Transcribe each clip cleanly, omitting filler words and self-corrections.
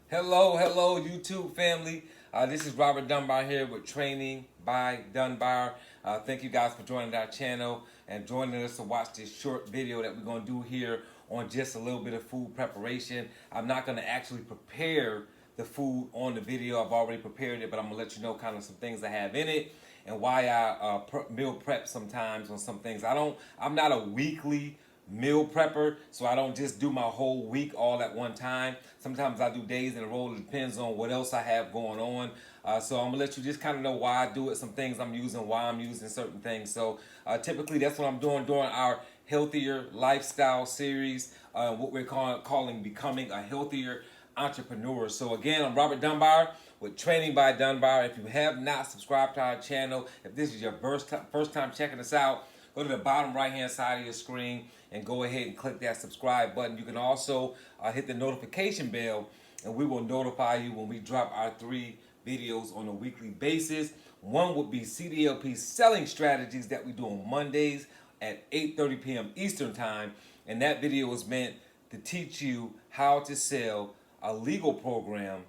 Hello, YouTube family. This is Robert Dunbar here with Training by Dunbar. Thank you guys for joining our channel and joining us to watch this short video that we're going to do here on just a little bit of food preparation. I'm not going to actually prepare the food on the video. I've already prepared it, but I'm going to let you know kind of some things I have in it and why I meal prep sometimes on some things. I'm not a weekly meal prepper, so I don't just do my whole week all at one time. Sometimes I do days in a row. It depends on what else I have going on. So I'm gonna let you just kind of know why I do it, some things I'm using, why I'm using certain things. So typically that's what I'm doing during our healthier lifestyle series, what we're calling becoming a healthier entrepreneur. So again, I'm Robert Dunbar with Training by Dunbar. If you have not subscribed to our channel, if this is your first time checking us out, go to the bottom right hand side of your screen and go ahead and click that subscribe button. You can also hit the notification bell and we will notify you when we drop our 3 videos on a weekly basis. One would be CDLP selling strategies that we do on Mondays at 8:30 p.m. Eastern time, and that video is meant to teach you how to sell a legal program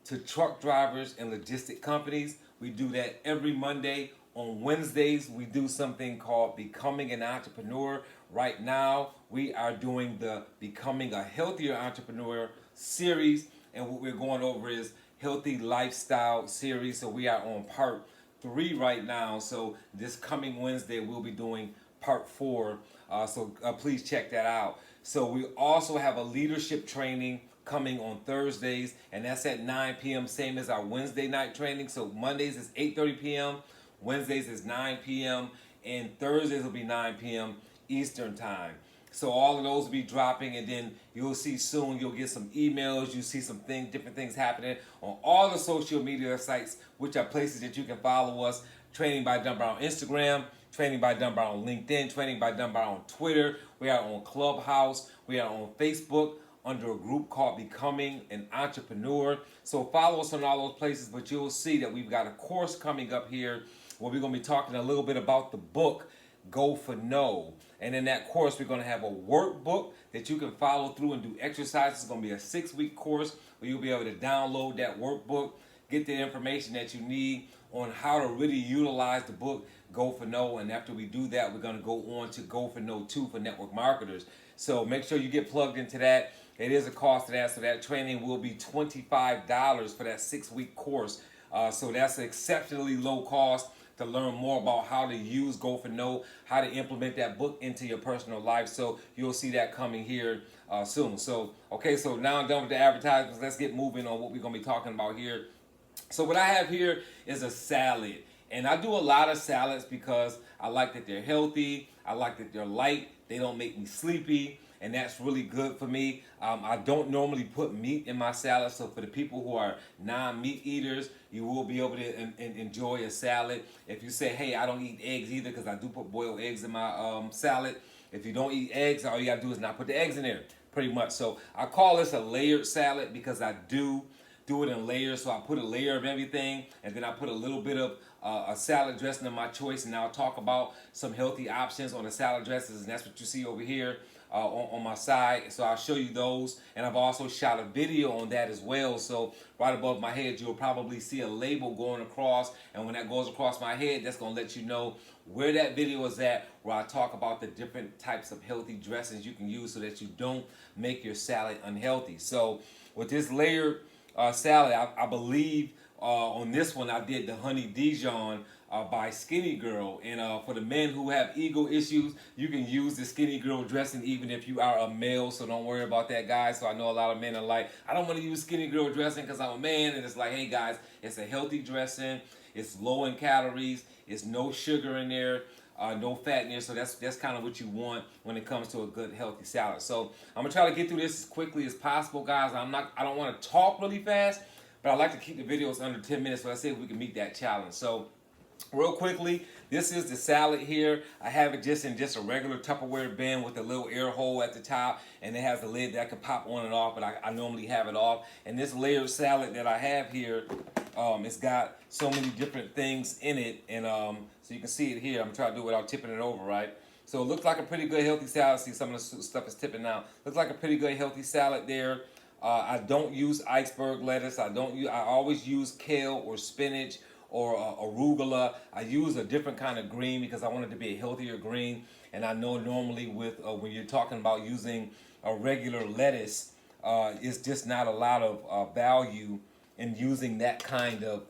to truck drivers and logistic companies. We do that every Monday. On Wednesdays, we do something called Becoming an Entrepreneur. Right now, we are doing the Becoming a Healthier Entrepreneur series, and what we're going over is Healthy Lifestyle series. So we are on part 3 right now. So this coming Wednesday, we'll be doing part 4. So please check that out. So we also have a leadership training coming on Thursdays, and that's at 9 p.m. same as our Wednesday night training. So Mondays is 8:30 p.m. Wednesdays is 9 p.m. and Thursdays will be 9 p.m. Eastern time. So all of those will be dropping, and then you'll see soon, you'll get some emails, you'll see some things, different things happening on all the social media sites, which are places that you can follow us. Training by Dunbar on Instagram, Training by Dunbar on LinkedIn, Training by Dunbar on Twitter. We are on Clubhouse. We are on Facebook under a group called Becoming an Entrepreneur. So follow us on all those places, but you'll see that we've got a course coming up here where we're going to be talking a little bit about the book, Go for No. And in that course, we're going to have a workbook that you can follow through and do exercises. It's going to be a 6-week course where you'll be able to download that workbook, get the information that you need on how to really utilize the book, Go for No. And after we do that, we're going to go on to Go for No 2 for network marketers. So make sure you get plugged into that. It is a cost to that, so that training will be $25 for that 6-week course. So that's an exceptionally low cost to learn more about how to use Go for No, how to implement that book into your personal life. So you'll see that coming here soon. So, okay, so now I'm done with the advertisements. Let's get moving on what we're going to be talking about here. So what I have here is a salad. And I do a lot of salads because I like that they're healthy. I like that they're light. They don't make me sleepy. And that's really good for me. I don't normally put meat in my salad, so for the people who are non-meat eaters, you will be able to enjoy a salad. If you say, hey, I don't eat eggs either, because I do put boiled eggs in my salad. If you don't eat eggs, all you gotta do is not put the eggs in there, pretty much. So I call this a layered salad because I do it in layers. So I put a layer of everything, and then I put a little bit of a salad dressing of my choice, and I'll talk about some healthy options on the salad dressings, and that's what you see over here on my side. So I'll show you those, and I've also shot a video on that as well. So right above my head, you'll probably see a label going across, and when that goes across my head, that's going to let you know where that video is at, where I talk about the different types of healthy dressings you can use so that you don't make your salad unhealthy. So with this layered salad, I believe on this one I did the honey Dijon by Skinnygirl, and for the men who have ego issues, you can use the Skinnygirl dressing even if you are a male, so don't worry about that, guys. So I know a lot of men are like, I don't want to use Skinnygirl dressing because I'm a man, and it's like, hey guys, it's a healthy dressing, it's low in calories, it's no sugar in there, no fat in there, so that's kind of what you want when it comes to a good healthy salad. So I'm gonna try to get through this as quickly as possible, guys. I don't want to talk really fast, but I like to keep the videos under 10 minutes, so let's see if we can meet that challenge. So real quickly, this is the salad here. I have it just in a regular Tupperware bin with a little air hole at the top, and it has a lid that can pop on and off, but I normally have it off. And this layered salad that I have here, it's got so many different things in it, and so you can see it here. I'm trying to do it without tipping it over, right? So it looks like a pretty good healthy salad. See, some of the stuff is tipping now. Looks like a pretty good healthy salad there. I don't use iceberg lettuce. I always use kale or spinach or arugula. I use a different kind of green because I want it to be a healthier green. And I know normally with when you're talking about using a regular lettuce, it's just not a lot of value in using that kind of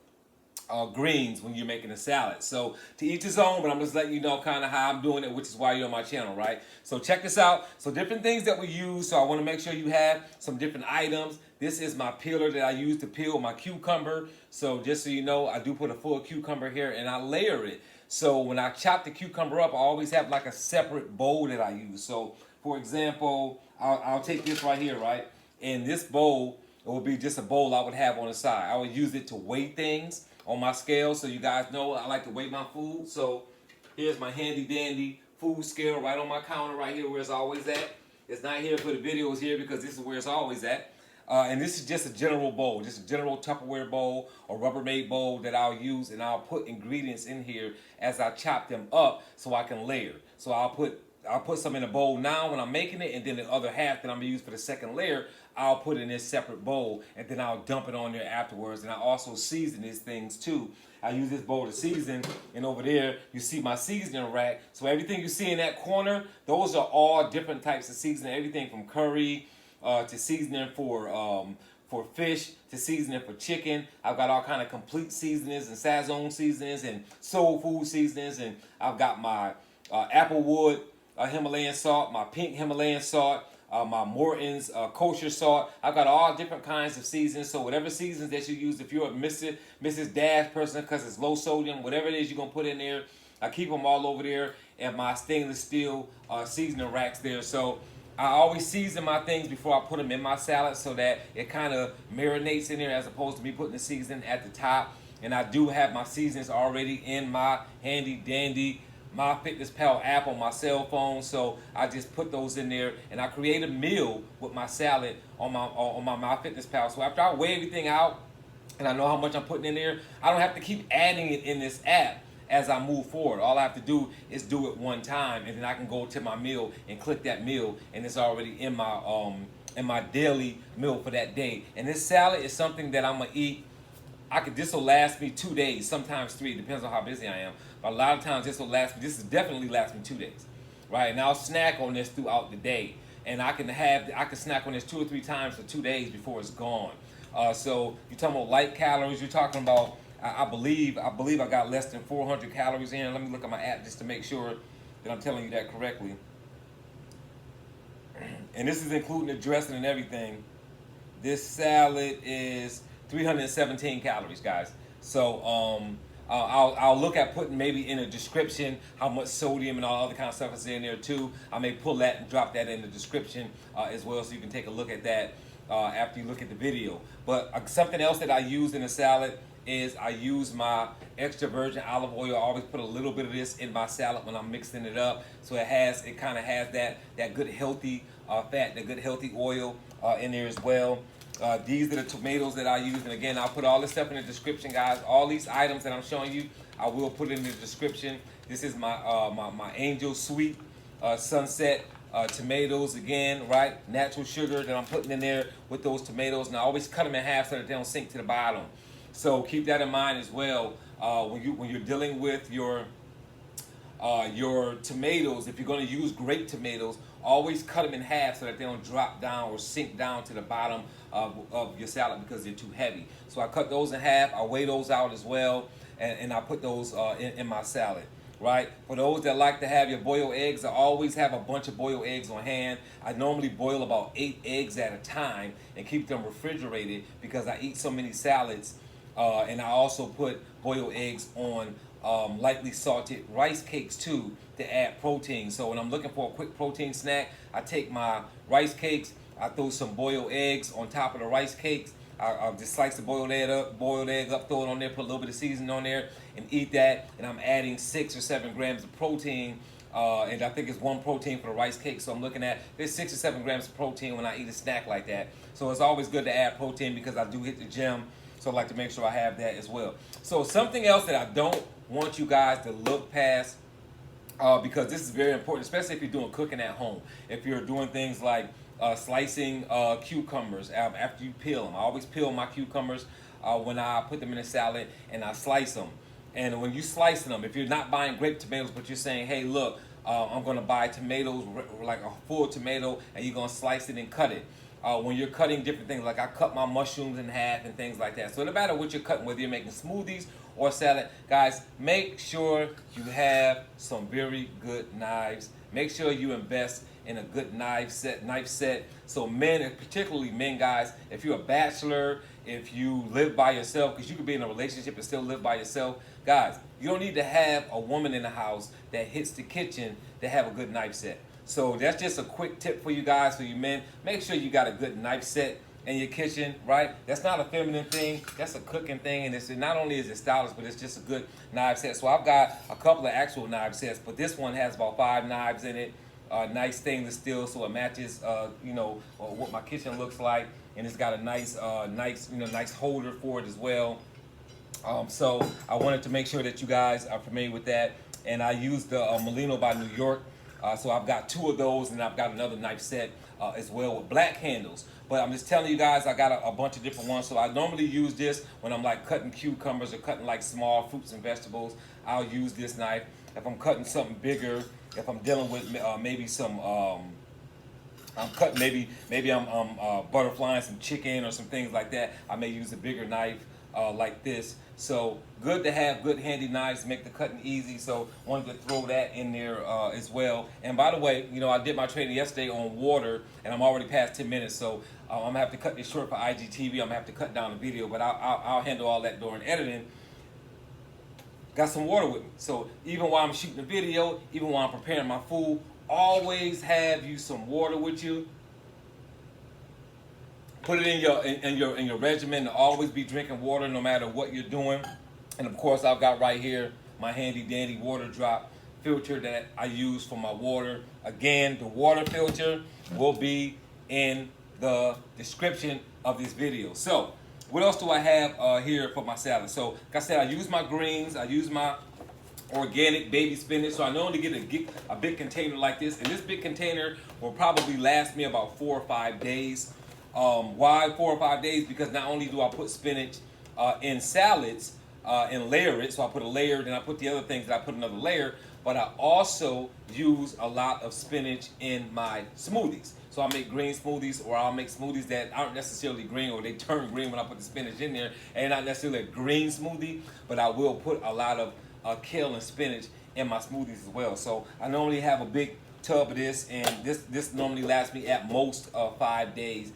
greens when you're making a salad. So to each his own, but I'm just letting you know kind of how I'm doing it, which is why you're on my channel, right? So check this out. So different things that we use. So I want to make sure you have some different items. This is my peeler that I use to peel my cucumber. So just so you know, I do put a full cucumber here and I layer it. So when I chop the cucumber up, I always have like a separate bowl that I use. So for example, I'll take this right here, right? And this bowl, it will be just a bowl I would have on the side. I would use it to weigh things on my scale, so you guys know I like to weigh my food. So here's my handy dandy food scale right on my counter right here where it's always at. It's not here for the videos here because this is where it's always at. And this is just a general bowl, just a general Tupperware bowl or Rubbermaid bowl that I'll use, and I'll put ingredients in here as I chop them up so I can layer. So I'll put some in a bowl now when I'm making it, and then the other half that I'm gonna use for the second layer, I'll put in this separate bowl, and then I'll dump it on there afterwards. And I also season these things too. I use this bowl to season, and over there you see my seasoning rack. So everything you see in that corner, those are all different types of seasoning. Everything from curry to seasoning for fish to seasoning for chicken. I've got all kind of complete seasonings and Sazon seasonings and soul food seasonings, and I've got my applewood Himalayan salt, my pink Himalayan salt, my Morton's kosher salt. I've got all different kinds of seasons. So whatever seasons that you use, if you're a Mrs. Dash person because it's low sodium, whatever it is you're going to put in there, I keep them all over there at my stainless steel seasoning racks there. So I always season my things before I put them in my salad so that it kind of marinates in there as opposed to me putting the seasoning at the top. And I do have my seasonings already in my handy dandy MyFitnessPal app on my cell phone, so I just put those in there, and I create a meal with my salad on my MyFitnessPal. So after I weigh everything out, and I know how much I'm putting in there, I don't have to keep adding it in this app as I move forward. All I have to do is do it one time, and then I can go to my meal and click that meal, and it's already in my daily meal for that day. And this salad is something that I'm gonna eat. This will last me 2 days, sometimes 3, depends on how busy I am. But a lot of times this will definitely last me 2 days, right? And I'll snack on this throughout the day, and I can snack on this 2 or 3 times for 2 days before it's gone. So you're talking about light calories. You're talking about I believe I got less than 400 calories in. Let me look at my app just to make sure that I'm telling you that correctly. And this is including the dressing and everything. This salad is 317 calories, guys. So I'll look at putting maybe in a description how much sodium and all other kind of stuff is in there too. I may pull that and drop that in the description as well, so you can take a look at that after you look at the video. But something else that I use in a salad is I use my extra virgin olive oil. I always put a little bit of this in my salad when I'm mixing it up, so it kind of has that good healthy fat, that good healthy oil in there as well. These are the tomatoes that I use, and again, I'll put all this stuff in the description, guys. All these items that I'm showing you, I will put in the description. This is my my Angel Sweet Sunset tomatoes, again, right? Natural sugar that I'm putting in there with those tomatoes, and I always cut them in half so that they don't sink to the bottom. So keep that in mind as well when you're dealing with your tomatoes. If you're going to use grape tomatoes, always cut them in half so that they don't drop down or sink down to the bottom of your salad because they're too heavy. So I cut those in half. I weigh those out as well, and I put those in my salad. Right? For those that like to have your boiled eggs, I always have a bunch of boiled eggs on hand. I normally boil about 8 eggs at a time and keep them refrigerated because I eat so many salads. And I also put boiled eggs on lightly salted rice cakes too to add protein. So when I'm looking for a quick protein snack, I take my rice cakes, I throw some boiled eggs on top of the rice cakes. I'll just slice the boiled egg up, throw it on there, put a little bit of seasoning on there, and eat that. And I'm adding 6 or 7 grams of protein, and I think it's 1 protein for the rice cake. So I'm looking at there's 6 or 7 grams of protein when I eat a snack like that. So it's always good to add protein because I do hit the gym. So I like to make sure I have that as well. So something else that I don't want you guys to look past, because this is very important, especially if you're doing cooking at home. If you're doing things like slicing cucumbers after you peel them. I always peel my cucumbers when I put them in a salad, and I slice them. And when you slicing them, if you're not buying grape tomatoes, but you're saying, hey, look, I'm going to buy tomatoes, like a full tomato, and you're going to slice it and cut it. When you're cutting different things, like I cut my mushrooms in half and things like that. So no matter what you're cutting, whether you're making smoothies or salad, guys, make sure you have some very good knives. Make sure you invest in a good knife set. So men, particularly men, guys, if you're a bachelor, if you live by yourself, because you could be in a relationship and still live by yourself, guys, you don't need to have a woman in the house that hits the kitchen to have a good knife set. So that's just a quick tip for you guys, for you men. Make sure you got a good knife set in your kitchen, right? That's not a feminine thing. That's a cooking thing. And it's not only is it stylish, but it's just a good knife set. So I've got a couple of actual knife sets, but this one has about 5 knives in it. Nice stainless steel, so it matches, what my kitchen looks like. And it's got a nice holder for it as well. So I wanted to make sure that you guys are familiar with that. And I used the Molino by New York. So I've got 2 of those, and I've got another knife set as well with black handles. But I'm just telling you guys, I got a bunch of different ones. So I normally use this when I'm like cutting cucumbers or cutting like small fruits and vegetables. I'll use this knife. If I'm cutting something bigger, if I'm dealing with maybe some, I'm cutting maybe I'm butterflying some chicken or some things like that, I may use a bigger knife like this. So good to have good handy knives to make the cutting easy. So wanted to throw that in there as well. And by the way, I did my training yesterday on water, and I'm already past 10 minutes. So I'm gonna have to cut this short for IGTV. I'm gonna have to cut down the video, but I'll handle all that during editing. Got some water with me. So even while I'm shooting the video, even while I'm preparing my food, always have you some water with you. Put it in your regimen to always be drinking water no matter what you're doing. And of course, I've got right here my handy dandy water drop filter that I use for my water. Again, the water filter will be in the description of this video. So what else do I have here for my salad? So like I said, I use my greens, I use my organic baby spinach. So I normally get a big container like this, and this big container will probably last me about 4 or 5 days. Why 4 or 5 days? Because not only do I put spinach in salads and layer it, so I put a layer, then I put the other things, that I put another layer, but I also use a lot of spinach in my smoothies. So I make green smoothies, or I'll make smoothies that aren't necessarily green, or they turn green when I put the spinach in there, and not necessarily a green smoothie, but I will put a lot of kale and spinach in my smoothies as well. So I normally have a big tub of this, and this normally lasts me at most 5 days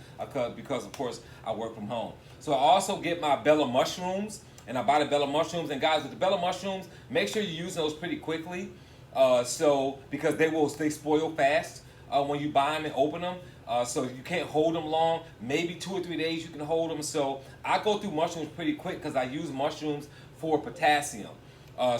because of course I work from home. So I also get my Bella mushrooms, and I buy the Bella mushrooms. And guys, with the Bella mushrooms, make sure you use those pretty quickly, because they spoil fast when you buy them and open them. So you can't hold them long. Maybe 2 or 3 days you can hold them. So I go through mushrooms pretty quick because I use mushrooms for potassium.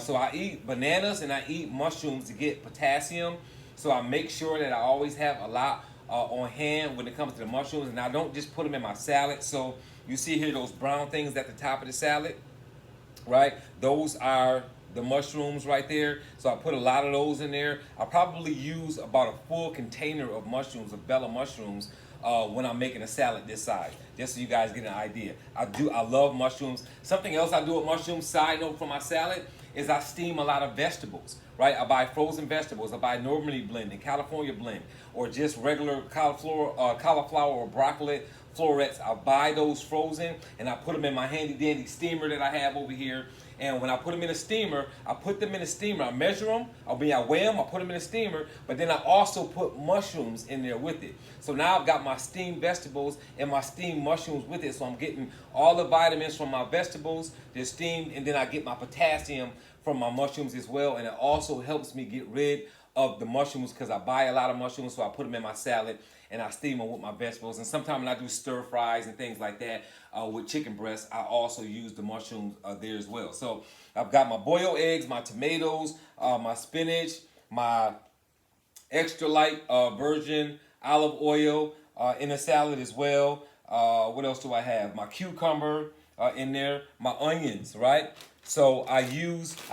So I eat bananas and I eat mushrooms to get potassium. So I make sure that I always have a lot on hand when it comes to the mushrooms, and I don't just put them in my salad. So you see here those brown things at the top of the salad, right? Those are the mushrooms right there. So I put a lot of those in there. I probably use about a full container of mushrooms, of Bella mushrooms, when I'm making a salad this size, just so you guys get an idea. I love mushrooms. Something else I do with mushrooms, side note for my salad, is I steam a lot of vegetables, right? I buy frozen vegetables. I buy Normandy blend and California blend, or just regular cauliflower or broccoli florets. I buy those frozen, and I put them in my handy dandy steamer that I have over here. And when I put them in a steamer, I measure them, I weigh them, I put them in a steamer, but then I also put mushrooms in there with it. So now I've got my steamed vegetables and my steamed mushrooms with it. So I'm getting all the vitamins from my vegetables, they're steamed, and then I get my potassium from my mushrooms as well. And it also helps me get rid of the mushrooms because I buy a lot of mushrooms, so I put them in my salad and I steam them with my vegetables. And sometimes when I do stir fries and things like that with chicken breasts, I also use the mushrooms there as well. So I've got my boiled eggs, my tomatoes, my spinach, my extra light virgin olive oil in the salad as well. What else do I have? My cucumber in there, my onions, right? So I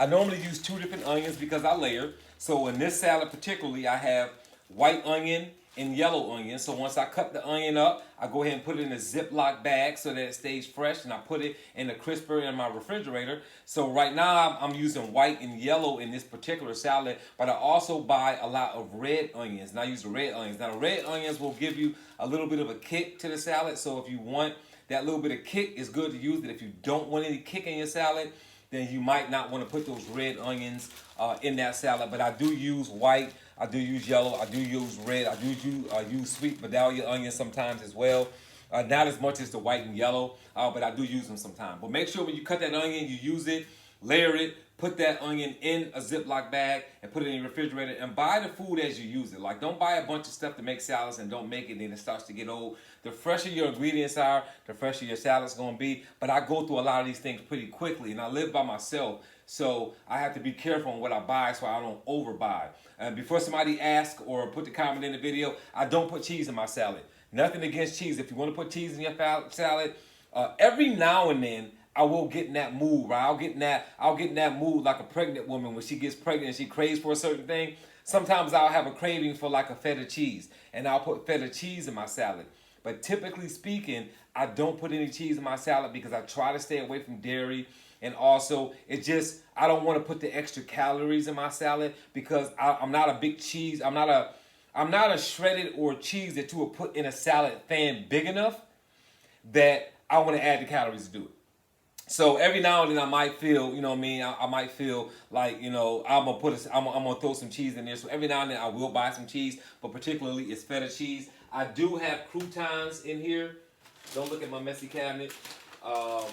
normally use 2 different onions because I layer. So in this salad particularly, I have white onion and yellow onions. So once I cut the onion up, I go ahead and put it in a Ziploc bag so that it stays fresh, and I put it in the crisper in my refrigerator. So right now I'm using white and yellow in this particular salad, but I also buy a lot of red onions, and I use the red onions. Now the red onions will give you a little bit of a kick to the salad, so if you want that little bit of kick, it's good to use it. If you don't want any kick in your salad, then you might not want to put those red onions in that salad. But I do use white, I do use yellow, I do use red, I do use sweet Vidalia onions sometimes as well. Not as much as the white and yellow, but I do use them sometimes. But make sure when you cut that onion, you use it, layer it, put that onion in a Ziploc bag and put it in your refrigerator, and buy the food as you use it. Like, don't buy a bunch of stuff to make salads and don't make it, and then it starts to get old. The fresher your ingredients are, the fresher your salad's gonna be. But I go through a lot of these things pretty quickly, and I live by myself, so I have to be careful on what I buy so I don't overbuy. And before somebody asks or put the comment in the video, I don't put cheese in my salad. Nothing against cheese. If you want to put cheese in your salad, every now and then I will get in that mood, right? I'll get in that mood like a pregnant woman when she gets pregnant and she craves for a certain thing. Sometimes I'll have a craving for like a feta cheese, and I'll put feta cheese in my salad. But typically speaking, I don't put any cheese in my salad because I try to stay away from dairy. And also, I don't want to put the extra calories in my salad because I'm not a big cheese. I'm not a shredded or cheese that you will put in a salad fan big enough that I want to add the calories to do it. So every now and then I might feel, you know what I mean, I might feel like, you know, I'm gonna throw some cheese in there. So every now and then I will buy some cheese, but particularly it's feta cheese. I do have croutons in here. Don't look at my messy cabinet. I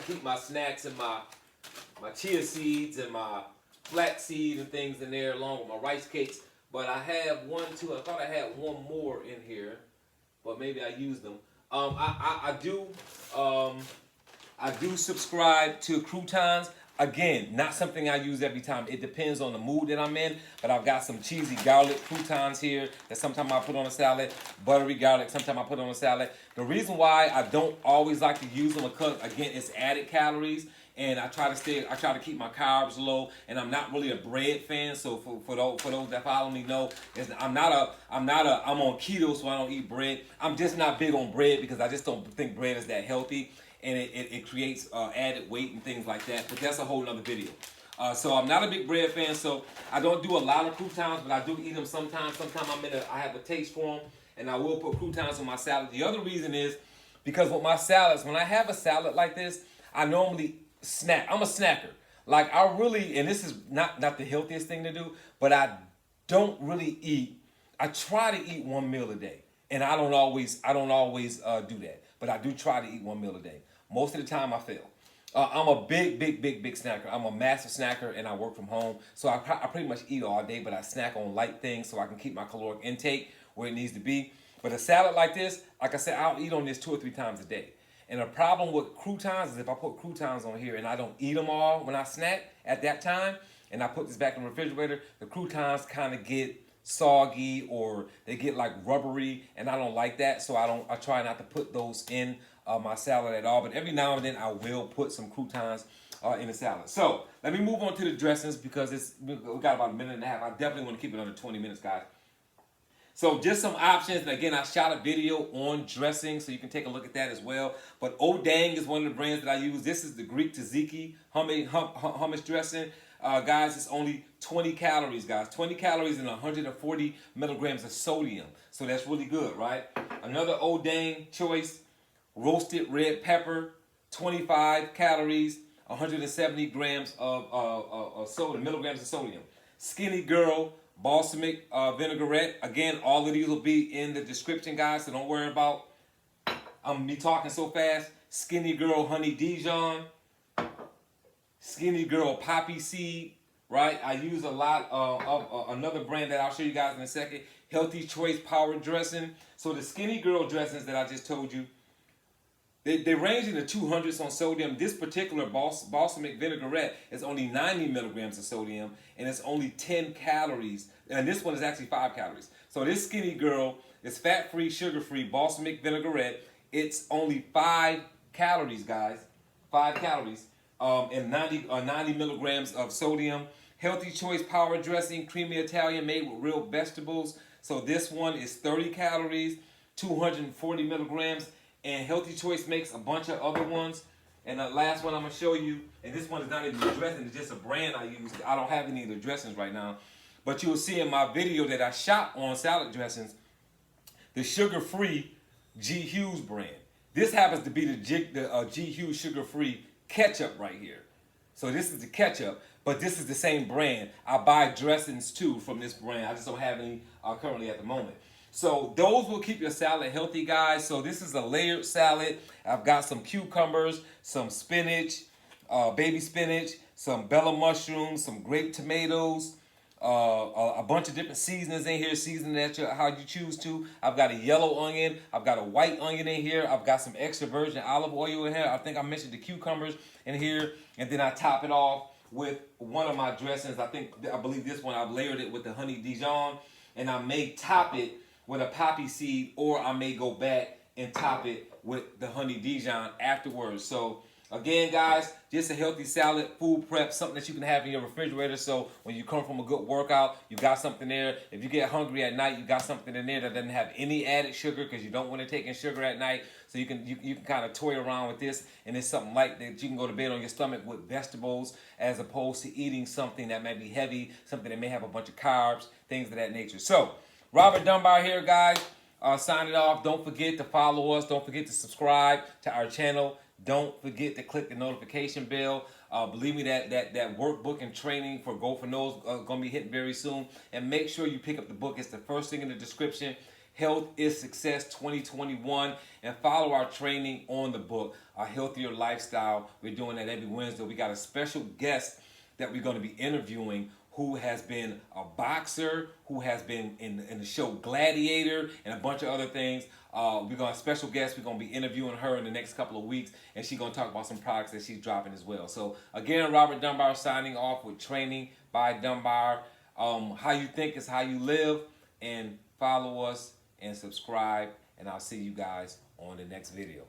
keep my snacks and my chia seeds and my flaxseed and things in there along with my rice cakes. But I have I thought I had one more in here, but maybe I used them. I do subscribe to croutons. Again, not something I use every time. It depends on the mood that I'm in. But I've got some cheesy garlic croutons here that sometimes I put on a salad. Buttery garlic, sometimes I put on a salad. The reason why I don't always like to use them because, again, it's added calories. And I try to keep my carbs low, and I'm not really a bread fan. So for those that follow me know, I'm on keto, so I don't eat bread. I'm just not big on bread because I just don't think bread is that healthy, and it creates added weight and things like that. But that's a whole nother video. So I'm not a big bread fan, so I don't do a lot of croutons, but I do eat them sometimes. Sometimes I have a taste for them, and I will put croutons on my salad. The other reason is because with my salads, when I have a salad like this, I normally snack. I'm a snacker. Like I really, and this is not the healthiest thing to do, but I don't really eat. I try to eat one meal a day, and I don't always do that, but I do try to eat one meal a day. Most of the time, I fail. I'm a big snacker. I'm a massive snacker, and I work from home, so I pretty much eat all day, but I snack on light things so I can keep my caloric intake where it needs to be. But a salad like this, like I said, I'll eat on this 2 or 3 times a day. And the problem with croutons is if I put croutons on here and I don't eat them all when I snack at that time, and I put this back in the refrigerator, the croutons kind of get soggy or they get like rubbery, and I don't like that. So I try not to put those in my salad at all. But every now and then I will put some croutons in the salad. So let me move on to the dressings because we got about a minute and a half. I definitely want to keep it under 20 minutes, guys. So just some options, and again, I shot a video on dressing, so you can take a look at that as well. But O'Dang is one of the brands that I use. This is the Greek tzatziki hummus dressing. Guys, it's only 20 calories, guys. 20 calories and 140 milligrams of sodium. So that's really good, right? Another O'Dang choice, roasted red pepper, 25 calories, 170 grams of sodium, milligrams of sodium. Skinnygirl balsamic vinaigrette. Again, all of these will be in the description, guys, so don't worry about me talking so fast. Skinnygirl honey Dijon, Skinnygirl poppy seed, right? I use a lot of another brand that I'll show you guys in a second, Healthy Choice Power Dressing. So the Skinnygirl dressings that I just told you, they range in the 200s on sodium. This particular balsamic vinaigrette is only 90 milligrams of sodium, and it's only 10 calories. And this one is actually 5 calories. So this Skinnygirl is fat-free, sugar-free balsamic vinaigrette. It's only 5 calories, guys. 5 calories and 90 milligrams of sodium. Healthy Choice Power Dressing, creamy Italian, made with real vegetables. So this one is 30 calories, 240 milligrams, and Healthy Choice makes a bunch of other ones. And the last one I'm gonna show you, and this one is not even a dressing, it's just a brand I use. I don't have any of the dressings right now. But you'll see in my video that I shot on salad dressings, the sugar-free G. Hughes brand. This happens to be the G. Hughes sugar-free ketchup right here. So this is the ketchup, but this is the same brand. I buy dressings too from this brand. I just don't have any currently at the moment. So those will keep your salad healthy, guys. So this is a layered salad. I've got some cucumbers, some spinach, baby spinach, some bella mushrooms, some grape tomatoes, a bunch of different seasonings in here, seasoning that how you choose to. I've got a yellow onion. I've got a white onion in here. I've got some extra virgin olive oil in here. I think I mentioned the cucumbers in here. And then I top it off with one of my dressings. I believe this one, I've layered it with the honey Dijon. And I may top it with a poppy seed, or I may go back and top it with the honey Dijon afterwards. So again, guys, just a healthy salad, food prep, something that you can have in your refrigerator. So when you come from a good workout, you got something there. If you get hungry at night, you got something in there that doesn't have any added sugar, because you don't want to take in sugar at night. So you can kind of toy around with this, and it's something like that you can go to bed on your stomach with vegetables, as opposed to eating something that may be heavy, something that may have a bunch of carbs, things of that nature. So Robert Dunbar here, guys. Signing off. Don't forget to follow us. Don't forget to subscribe to our channel. Don't forget to click the notification bell. Believe me, that workbook and training for Go for No's going to be hitting very soon. And make sure you pick up the book. It's the first thing in the description. Health is Success 2021. And follow our training on the book, A Healthier Lifestyle. We're doing that every Wednesday. We got a special guest that we're going to be interviewing, who has been a boxer, who has been in the show Gladiator, and a bunch of other things. We're going to special guest. We're going to be interviewing her in the next couple of weeks, and she's going to talk about some products that she's dropping as well. So again, Robert Dunbar signing off with Training by Dunbar. How you think is how you live, and follow us and subscribe, and I'll see you guys on the next video.